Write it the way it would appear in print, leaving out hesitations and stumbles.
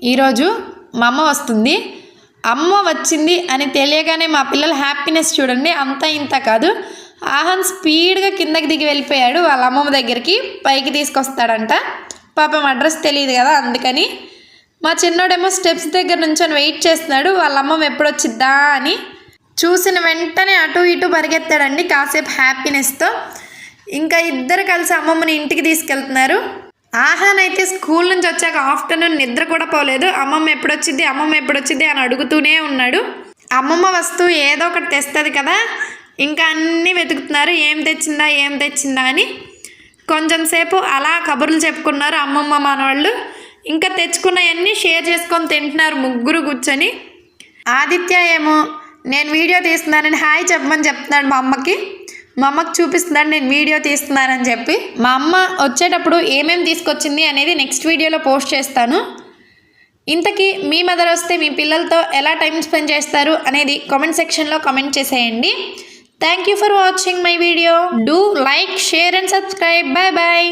ఈరోజు మా అమ్మ వస్తుంది. అమ్మ వచ్చింది అని తెలియగానే మా పిల్లల హ్యాపీనెస్ చూడండి, అంతా ఇంత కాదు. ఆహన్ స్పీడ్గా కిందకి దిగి వెళ్ళిపోయాడు. వాళ్ళ అమ్మమ్మ దగ్గరికి పైకి తీసుకొస్తాడంట. పాపం అడ్రస్ తెలియదు కదా, అందుకని. మా చిన్నోడేమో స్టెప్స్ దగ్గర నుంచొని వెయిట్ చేస్తున్నాడు, వాళ్ళ అమ్మమ్మ ఎప్పుడు వచ్చిద్దా అని. చూసిన వెంటనే అటు ఇటు పరిగెత్తాడండి కాసేపు హ్యాపీనెస్తో. ఇంకా ఇద్దరు కలిసి అమ్మమ్మని ఇంటికి తీసుకెళ్తున్నారు. ఆహాన్ అయితే స్కూల్ నుంచి వచ్చాక ఆఫ్టర్నూన్ నిద్ర కూడా పోలేదు. అమ్మమ్మ ఎప్పుడొచ్చింది అమ్మమ్మ ఎప్పుడొచ్చింది అని అడుగుతూనే ఉన్నాడు. అమ్మమ్మ వస్తువు ఏదో ఒకటి తెస్తుంది కదా, ఇంకా అన్నీ వెతుకుతున్నారు ఏం తెచ్చిందా అని. కొంచెం సేపు అలా కబుర్లు చెప్పుకున్నారు అమ్మమ్మ మనవాళ్ళు. ఇంకా తెచ్చుకున్నవన్నీ షేర్ చేసుకొని తింటున్నారు ముగ్గురు కూర్చొని. ఆదిత్య ఏమో నేను వీడియో తీస్తున్నానని హాయ్ చెప్పమని చెప్తున్నాడు మా అమ్మకి. మా అమ్మకి చూపిస్తున్నాడు నేను వీడియో తీస్తున్నానని చెప్పి. మా అమ్మ వచ్చేటప్పుడు ఏమేమి తీసుకొచ్చింది అనేది నెక్స్ట్ వీడియోలో పోస్ట్ చేస్తాను. ఇంతకీ మీ మదర్ వస్తే మీ పిల్లలతో ఎలా టైం స్పెండ్ చేస్తారు అనేది కామెంట్ సెక్షన్లో కామెంట్ చేసేయండి. Thank you for watching my video. Do like, share and subscribe. Bye bye.